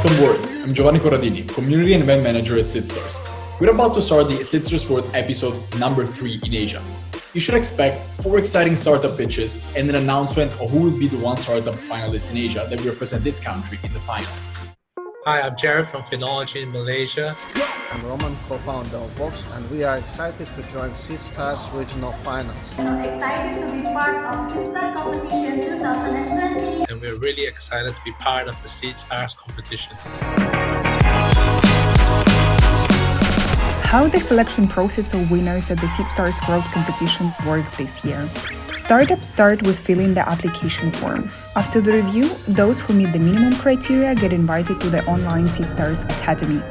Welcome board. I'm Giovanni Corradini, Community and Event Manager at Seedstars. We're about to start the Seedstars World episode number 3 in Asia. You should expect 4 exciting startup pitches and an announcement of who will be the one startup finalist in Asia that will represent this country in the finals. Hi, I'm Jared from Phenology in Malaysia. I'm Roman, co-founder of Box, and we are excited to join Seedstars Regional Finals. So excited to be part of Seedstars Competition 2020. And we're really excited to be part of the Seedstars competition. How the selection process of winners at the Seedstars World Competition worked this year. Startups start with filling the application form. After the review, those who meet the minimum criteria get invited to the online Seedstars Academy.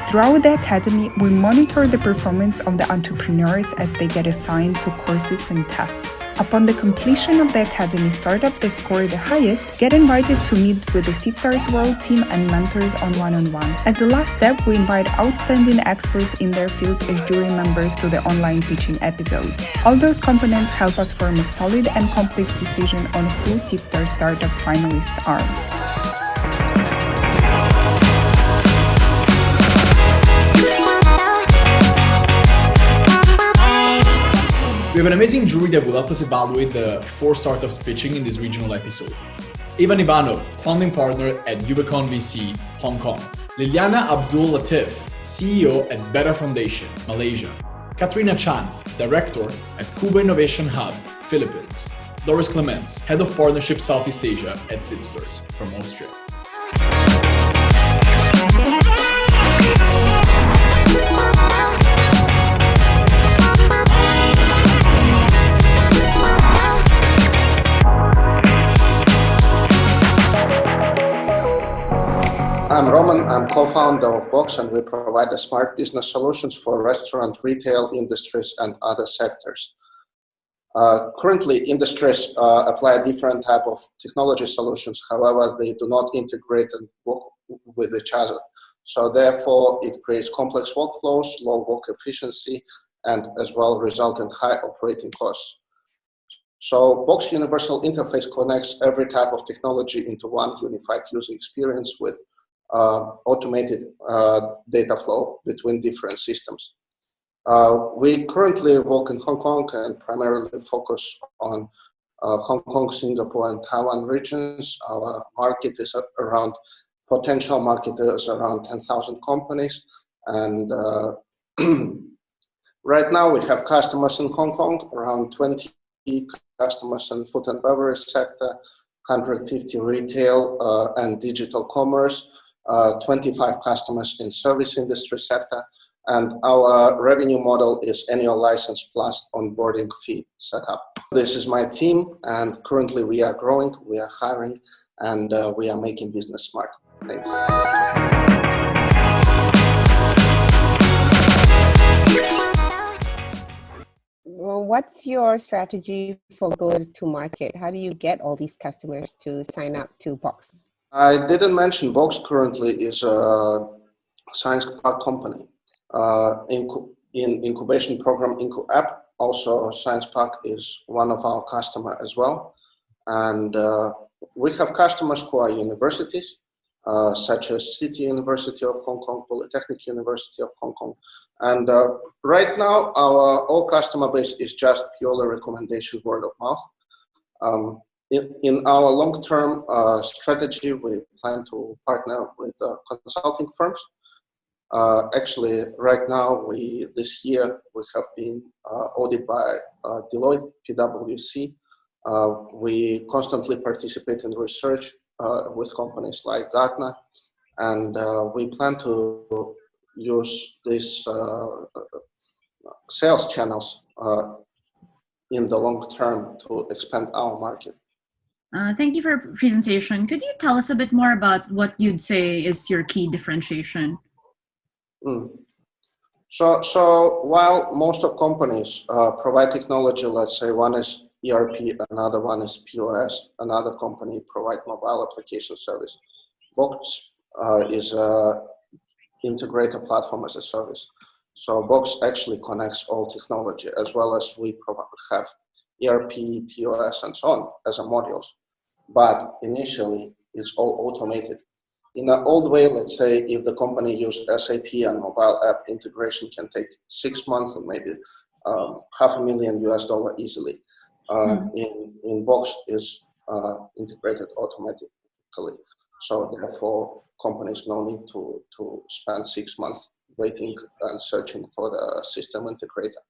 Throughout the academy, we monitor the performance of the entrepreneurs as they get assigned to courses and tests. Upon the completion of the academy, startup that score the highest get invited to meet with the Seedstars World team and mentors on one-on-one. As the last step, we invite outstanding experts in their fields as jury members to the online pitching episodes. All those components help us form a solid and complex decision on who Seedstars startup finalists are. We have an amazing jury that will help us evaluate the 4 startups pitching in this regional episode. Ivan Ivanov, founding partner at Ubicon VC, Hong Kong. Liliana Abdul Latif, CEO at Better Foundation, Malaysia. Katrina Chan, director at Cuba Innovation Hub, Philippines. Doris Clements, head of partnership Southeast Asia at Seedstars from Austria. I'm Roman, I'm co-founder of Box, and we provide smart business solutions for restaurant, retail, industries, and other sectors. Currently, industries apply a different type of technology solutions. However, they do not integrate and work with each other. So therefore, it creates complex workflows, low work efficiency, and as well result in high operating costs. So Box Universal Interface connects every type of technology into one unified user experience with automated data flow between different systems. We currently work in Hong Kong and primarily focus on Hong Kong, Singapore, and Taiwan regions. Our market is around, potential market is around 10,000 companies. And right now we have customers in Hong Kong, around 20 customers in food and beverage sector, 150 retail and digital commerce, 25 customers in service industry sector, and our revenue model is annual license plus onboarding fee setup. This is my team, and currently we are growing, we are hiring, and we are making business smart. Thanks. Well, what's your strategy for go-to-market? How do you get all these customers to sign up to Box? I didn't mention Box currently is a science park company. In incubation program Incu app, also Science Park is one of our customers as well. And we have customers who are universities, such as City University of Hong Kong, Polytechnic University of Hong Kong. And right now, our all customer base is just purely recommendation, word of mouth. In our long-term strategy, we plan to partner with consulting firms. Actually, right now, this year, we have been audited by Deloitte, PwC. We constantly participate in research with companies like Gartner, and we plan to use these sales channels in the long term to expand our market. Thank you for your presentation. Could you tell us a bit more about what you'd say is your key differentiation? So while most of companies provide technology, let's say one is ERP, another one is POS, another company provide mobile application service. Box is a integrated platform as a service. So Box actually connects all technology, as well as we have ERP, POS, and so on as a modules. But initially, it's all automated in an old way, let's say if the company used SAP and mobile app integration can take 6 months or maybe $500,000 easily. In Box is integrated automatically. So therefore, companies no need to spend 6 months waiting and searching for the system integrator.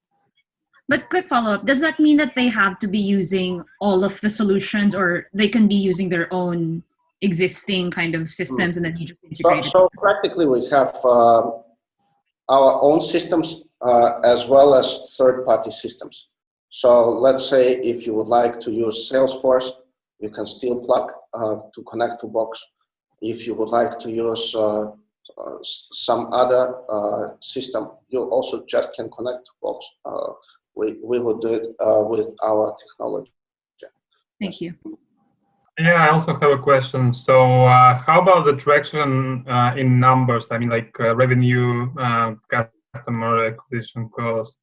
But quick follow-up, does that mean that they have to be using all of the solutions, or they can be using their own existing kind of systems and then you just integrate it? So practically we have our own systems as well as third-party systems. So let's say if you would like to use Salesforce, you can still plug to connect to Box. If you would like to use some other system, you also just can connect to Box. We will do it with our technology. Thank you. Yeah, I also have a question. So how about the traction in numbers? I mean, like revenue, customer acquisition cost?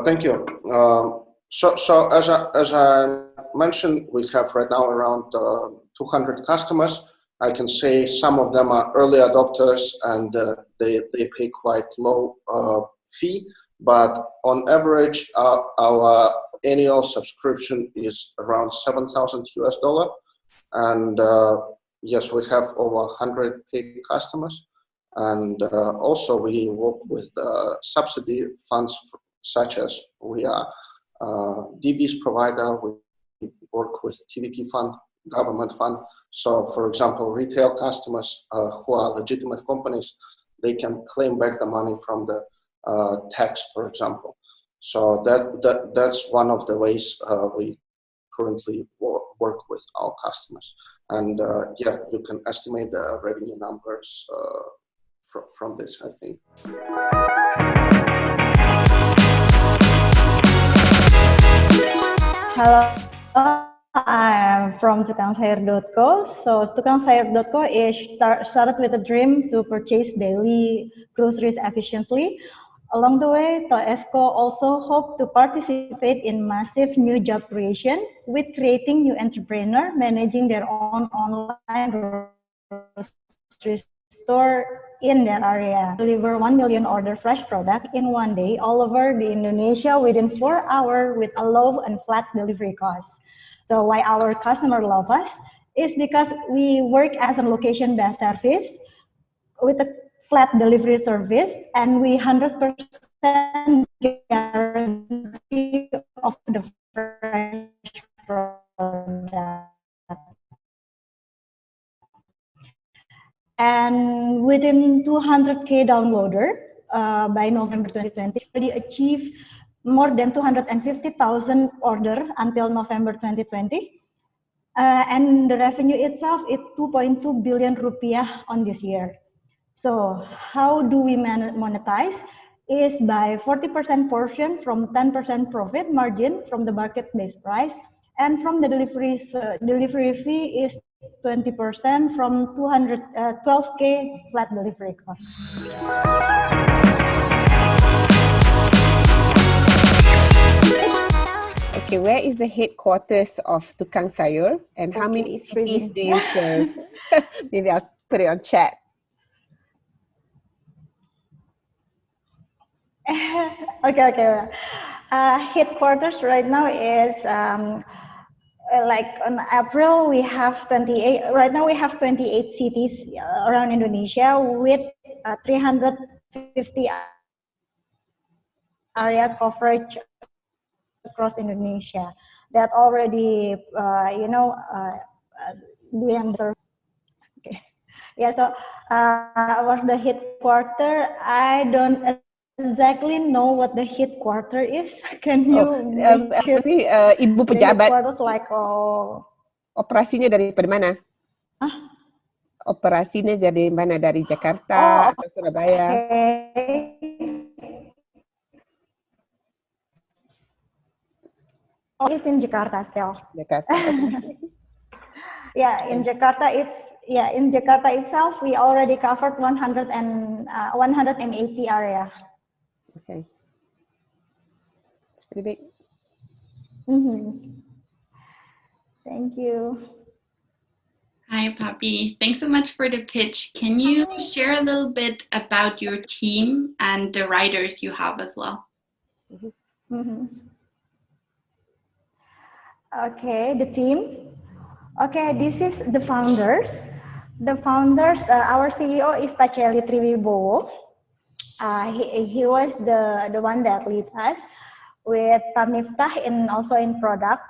Thank you. So as I mentioned, we have right now around 200 customers. I can say some of them are early adopters and they pay quite low fee. But on average, our annual subscription is around $7,000. And yes, we have over 100 paid customers. And also we work with subsidy funds such as we are DB's provider. We work with TVP fund, government fund. So for example, retail customers who are legitimate companies, they can claim back the money from the tax, for example. So that's one of the ways we currently work with our customers. And yeah, you can estimate the revenue numbers from this, I think. Hello, I'm from tukangsayur.co. So tukangsayur.co is started with a dream to purchase daily groceries efficiently. Along the way, Toesco also hoped to participate in massive new job creation with creating new entrepreneurs managing their own online grocery store in their area. Deliver 1 million order fresh product in one day all over the Indonesia within 4 hours with a low and flat delivery cost. So why our customer love us is because we work as a location-based service with a flat delivery service, and we 100% guarantee of the fresh product. And within 200K downloader by November 2020, we achieved more than 250,000 order until November 2020. And the revenue itself is 2.2 billion rupiah on this year. So how do we monetize? Is by 40% portion from 10% profit margin from the market-based price, and from the delivery fee is 20% from 212K flat delivery cost. Okay, where is the headquarters of Tukang Sayur, and how many cities do you serve? Maybe I'll put it on chat. Okay. Headquarters right now is like on April we have 28. Right now we have 28 cities around Indonesia with 350 area coverage across Indonesia that already doing the. Okay. Yeah. So about the headquarter, I don't exactly know what the headquarter is. Can you Ibu pejabat headquarters like operasinya dari mana? Operasinya dari mana? Dari Jakarta atau Surabaya? Okay. Oh, it's in Jakarta still. Jakarta. Yeah, in Jakarta in Jakarta itself we already covered 180 area. Okay, it's pretty big. Thank you. Hi, Papi. Thanks so much for the pitch. Can you share a little bit about your team and the writers you have as well? Mhm. Okay, the team. Okay, this is the founders. The founders, our CEO is Pacheli Triwibowo. He was the one that lead us with Pamiftah also in product,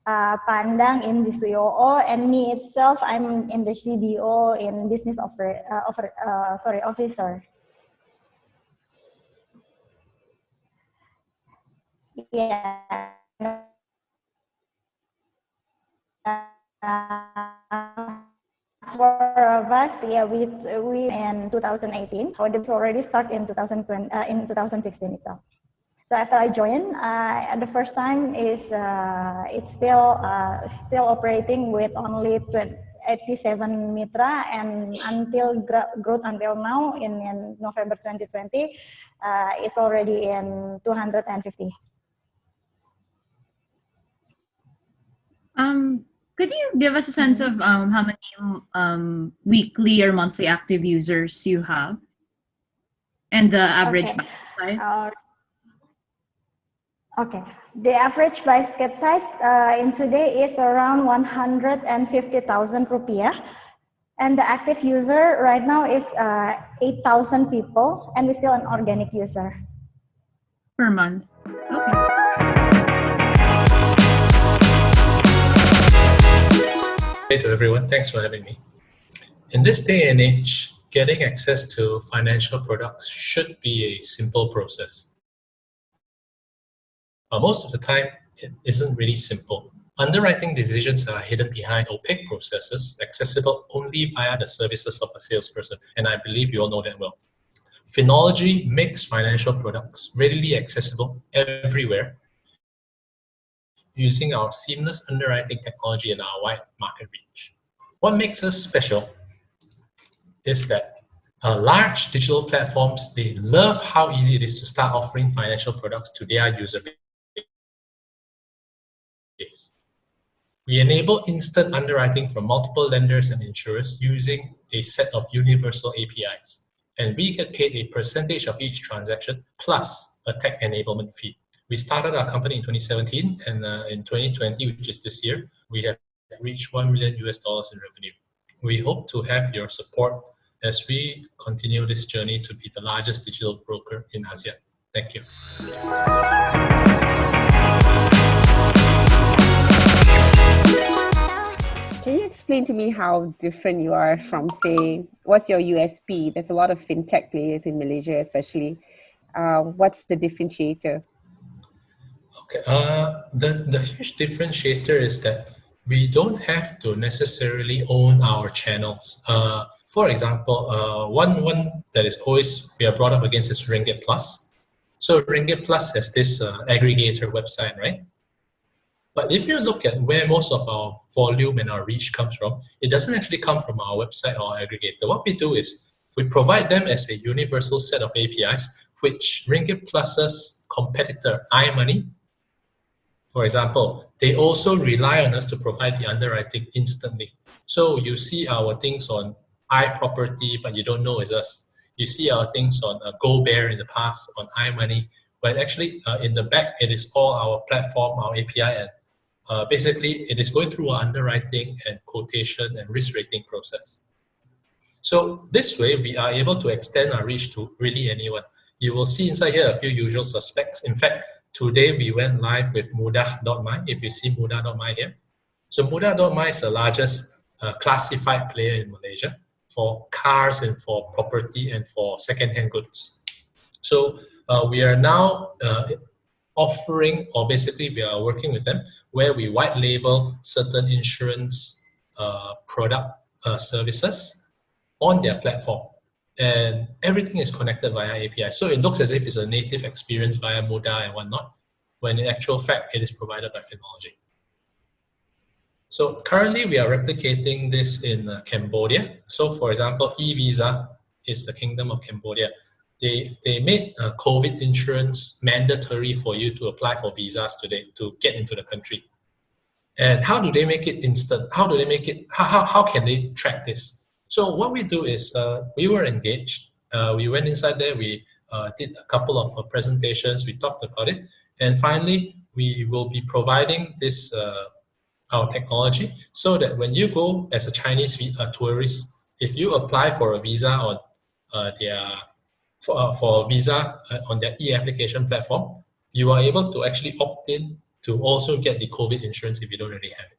Pandang in the COO, and me itself, I'm in the CDO in business officer. Yeah. Four of us, yeah, we in 2018. Our debts already start in 2020, in 2016 itself. So after I joined, the first time is it's still operating with only 87 mitra, and until growth until now in November 2020, it's already in 250. Could you give us a sense of how many weekly or monthly active users you have, and the average basket size? Okay, the average basket size in today is around 150,000 rupiah, and the active user right now is 8,000 people, and we're still an organic user. Per month. Okay. Hey to everyone, thanks for having me. In this day and age, getting access to financial products should be a simple process. But most of the time, it isn't really simple. Underwriting decisions are hidden behind opaque processes, accessible only via the services of a salesperson, and I believe you all know that well. Phenology makes financial products readily accessible everywhere using our seamless underwriting technology and our wide market reach. What makes us special is that large digital platforms, they love how easy it is to start offering financial products to their user base. We enable instant underwriting from multiple lenders and insurers using a set of universal APIs. And we get paid a percentage of each transaction plus a tech enablement fee. We started our company in 2017, and in 2020, which is this year, we have reached $1 million in revenue. We hope to have your support as we continue this journey to be the largest digital broker in ASEAN. Thank you. Can you explain to me how different you are from, say, what's your USP? There's a lot of fintech players in Malaysia, especially. What's the differentiator? Okay. The huge differentiator is that we don't have to necessarily own our channels. For example, one that is always we are brought up against is Ringgit Plus. So Ringgit Plus has this aggregator website, right? But if you look at where most of our volume and our reach comes from, it doesn't actually come from our website or aggregator. What we do is we provide them as a universal set of APIs, which Ringgit Plus's competitor, iMoney, for example, they also rely on us to provide the underwriting instantly. So you see our things on iProperty, but you don't know it's us. You see our things on GoBear in the past, on iMoney, but actually in the back, it is all our platform, our API, and basically it is going through our underwriting and quotation and risk rating process. So this way, we are able to extend our reach to really anyone. You will see inside here a few usual suspects. In fact, today we went live with Mudah.my, if you see Mudah.my here. So Mudah.my is the largest classified player in Malaysia for cars and for property and for second-hand goods. So we are now offering, or basically we are working with them, where we white label certain insurance product services on their platform. And everything is connected via API. So it looks as if it's a native experience via Mudah and whatnot, when in actual fact, it is provided by Phenology. So currently we are replicating this in Cambodia. So for example, e-Visa is the Kingdom of Cambodia. They made COVID insurance mandatory for you to apply for visas today to get into the country. And how do they make it instant? How do they make it? How can they track this? So what we do is we were engaged. We went inside there. We did a couple of presentations. We talked about it, and finally we will be providing this our technology so that when you go as a Chinese tourist, if you apply for a visa on for a visa on their e-application platform, you are able to actually opt in to also get the COVID insurance if you don't already have it.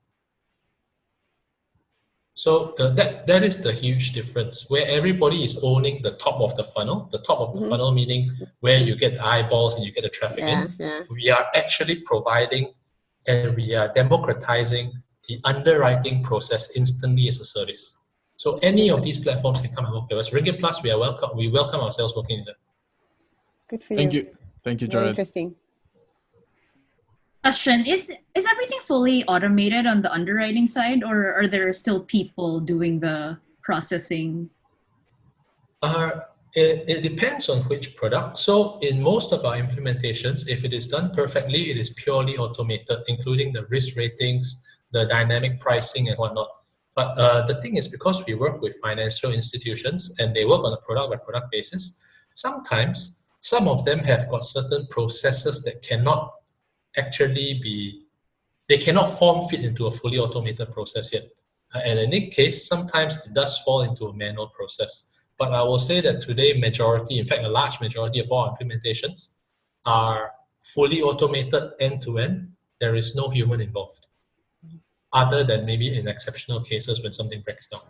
So that is the huge difference, where everybody is owning the top of the funnel. The top of the funnel meaning where you get the eyeballs and you get the traffic in. We are actually providing and we are democratizing the underwriting process instantly as a service. So any of these platforms can come and work with us. Ringgit Plus, we welcome ourselves working in them. Good for Thank you. Thank you, Very Jared. interesting. Question, is everything fully automated on the underwriting side, or are there still people doing the processing? It depends on which product. So in most of our implementations, if it is done perfectly, it is purely automated, including the risk ratings, the dynamic pricing and whatnot. But the thing is, because we work with financial institutions and they work on a product by product basis, sometimes some of them have got certain processes that cannot actually they cannot form fit into a fully automated process yet. And in any case, sometimes it does fall into a manual process. But I will say that today, in fact, a large majority of our implementations are fully automated end-to-end. There is no human involved, other than maybe in exceptional cases when something breaks down.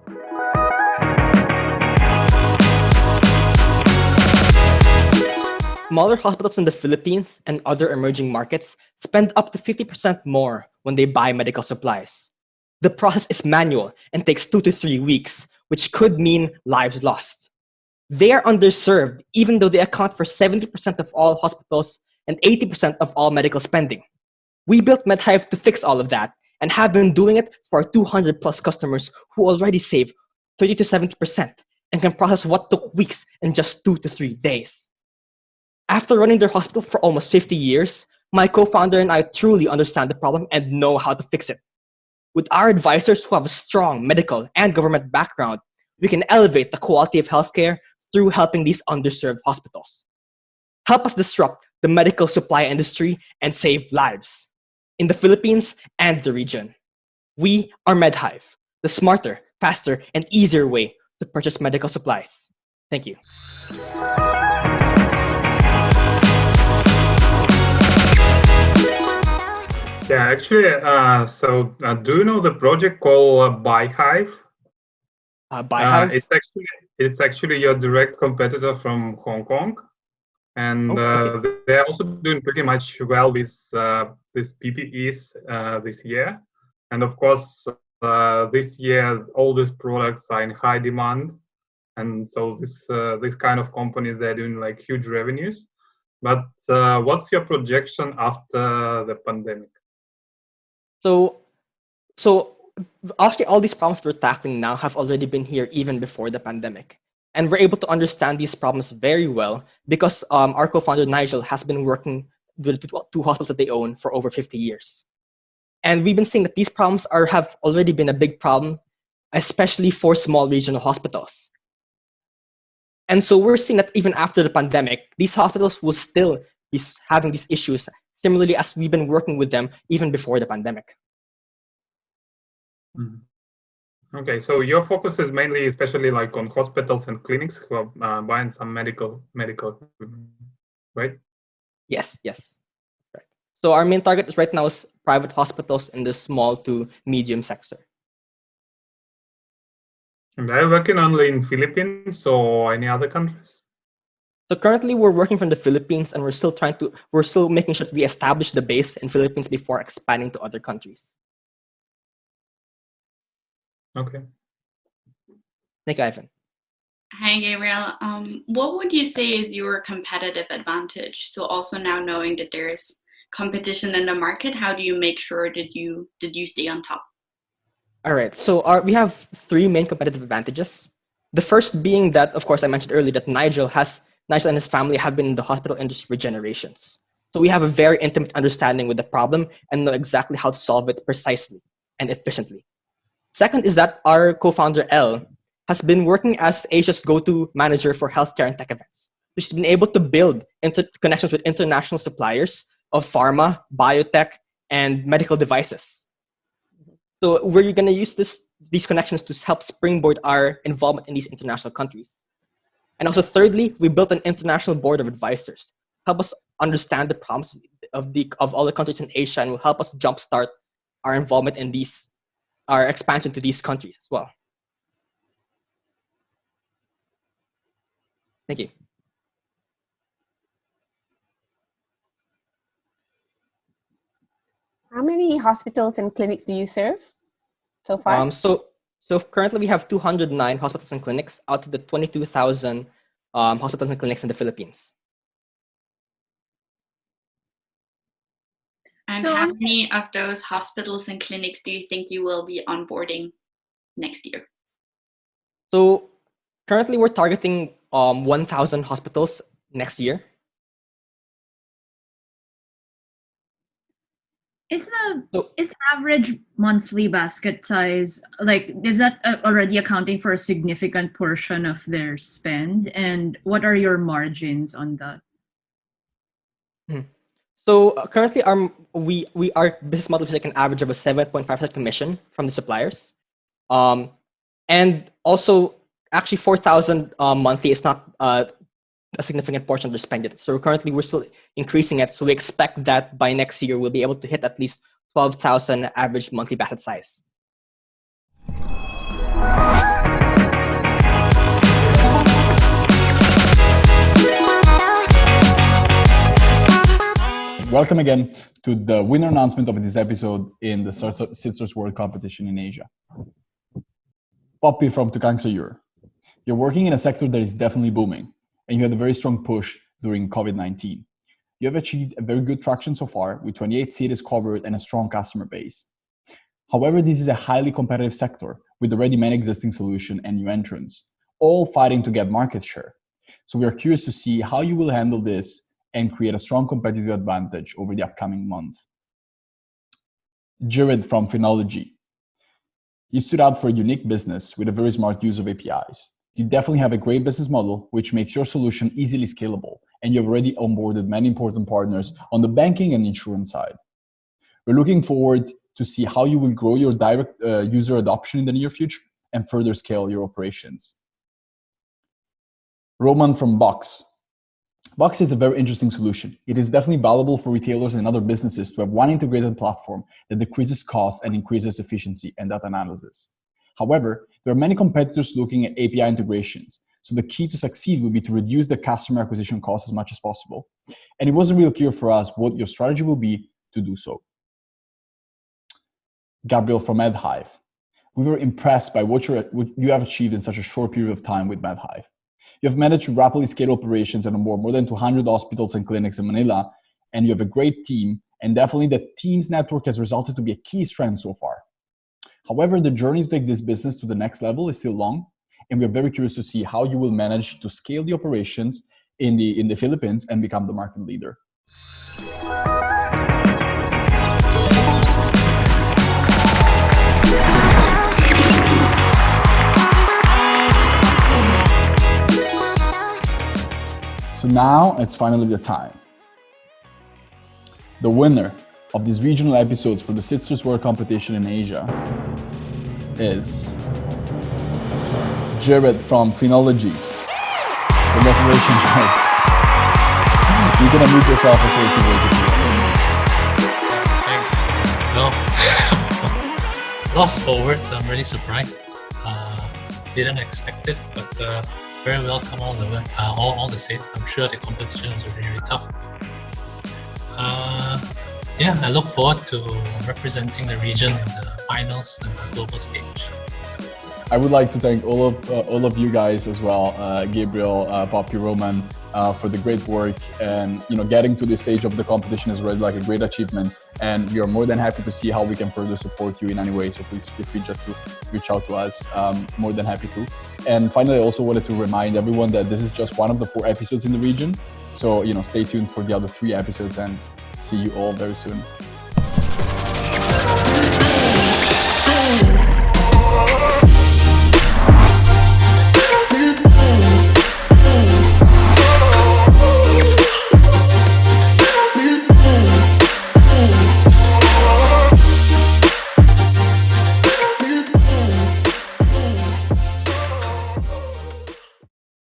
Smaller hospitals in the Philippines and other emerging markets spend up to 50% more when they buy medical supplies. The process is manual and takes 2 to 3 weeks, which could mean lives lost. They are underserved, even though they account for 70% of all hospitals and 80% of all medical spending. We built MedHive to fix all of that and have been doing it for our 200 plus customers who already save 30 to 70% and can process what took weeks in just 2 to 3 days. After running their hospital for almost 50 years, my co-founder and I truly understand the problem and know how to fix it. With our advisors who have a strong medical and government background, we can elevate the quality of healthcare through helping these underserved hospitals. Help us disrupt the medical supply industry and save lives in the Philippines and the region. We are MedHive, the smarter, faster, and easier way to purchase medical supplies. Thank you. Yeah, actually, do you know the project called BuyHive? BuyHive? It's actually your direct competitor from Hong Kong, and they're also doing pretty much well with these PPEs this year. And of course, this year all these products are in high demand, and so this kind of companies, they're doing like huge revenues. But what's your projection after the pandemic? So actually, all these problems we're tackling now have already been here even before the pandemic. And we're able to understand these problems very well because our co-founder, Nigel, has been working with the two hospitals that they own for over 50 years. And we've been seeing that these problems have already been a big problem, especially for small regional hospitals. And so we're seeing that even after the pandemic, these hospitals will still be having these issues, similarly as we've been working with them even before the pandemic. Okay, so your focus is mainly, especially like on hospitals and clinics who are buying some medical equipment, right? Yes. Right. So our main target is right now is private hospitals in the small to medium sector. And are you working only in Philippines or any other countries? So currently we're working from the Philippines and we're still making sure that we establish the base in Philippines before expanding to other countries. Okay. Thank you, Ivan. Hi, Gabriel. What would you say is your competitive advantage? So also now knowing that there's competition in the market, how do you make sure that you stay on top? All right. So we have 3 main competitive advantages. The first being that, of course, I mentioned earlier that Nigel and his family have been in the hospital industry for generations. So we have a very intimate understanding with the problem and know exactly how to solve it precisely and efficiently. Second is that our co-founder, Elle, has been working as Asia's go-to manager for healthcare and tech events. She's been able to build connections with international suppliers of pharma, biotech, and medical devices. So we're going to use these connections to help springboard our involvement in these international countries. And also thirdly, we built an international board of advisors, help us understand the problems of all the countries in Asia and will help us jumpstart our involvement in our expansion to these countries as well. Thank you. How many hospitals and clinics do you serve so far? So currently we have 209 hospitals and clinics out of the 22,000 hospitals and clinics in the Philippines. And how many of those hospitals and clinics do you think you will be onboarding next year? So currently we're targeting 1,000 hospitals next year. Is the average monthly basket size, is that already accounting for a significant portion of their spend? And what are your margins on that? So currently our business model is like an average of a 7.5% commission from the suppliers. And also actually 4,000 monthly is not a significant portion of their spend. So currently we're still increasing it. So we expect that by next year, we'll be able to hit at least 12,000 average monthly basket size. Welcome again to the winner announcement of this episode in the Seedstars World Competition in Asia. Poppy from Tukang Sayur. You're working in a sector that is definitely booming, and you had a very strong push during COVID-19. You have achieved a very good traction so far with 28 cities covered and a strong customer base. However, this is a highly competitive sector with already many existing solutions and new entrants, all fighting to get market share. So we are curious to see how you will handle this and create a strong competitive advantage over the upcoming month. Jared from Phenology. You stood out for a unique business with a very smart use of APIs. You definitely have a great business model, which makes your solution easily scalable, and you've already onboarded many important partners on the banking and insurance side. We're looking forward to see how you will grow your direct user adoption in the near future and further scale your operations. Roman from Box. Box is a very interesting solution. It is definitely valuable for retailers and other businesses to have one integrated platform that decreases costs and increases efficiency and data analysis. However, there are many competitors looking at API integrations. So the key to succeed would be to reduce the customer acquisition cost as much as possible. And it wasn't really clear for us what your strategy will be to do so. Gabriel from MedHive. We were impressed by what you have achieved in such a short period of time with MedHive. You have managed to rapidly scale operations and onboard more than 200 hospitals and clinics in Manila, and you have a great team, and definitely the team's network has resulted to be a key strength so far. However, the journey to take this business to the next level is still long, and we are very curious to see how you will manage to scale the operations in the Philippines and become the market leader. So now it's finally the time. The winner of these regional episodes for the Seedstars World Competition in Asia is Jared from Phenology. Congratulations, guys. You can unmute yourself for 30 words. No. Lost for words. I'm really surprised. Didn't expect it, but very welcome all the same. I'm sure the competition is really, really tough. I look forward to representing the region in the finals and the global stage. I would like to thank all of you guys as well, Gabriel, Poppy, Roman, for the great work. And getting to this stage of the competition is already like a great achievement. And we are more than happy to see how we can further support you in any way. So please feel free just to reach out to us. More than happy to. And finally, I also wanted to remind everyone that this is just one of the 4 episodes in the region. So stay tuned for the other 3 episodes, and see you all very soon.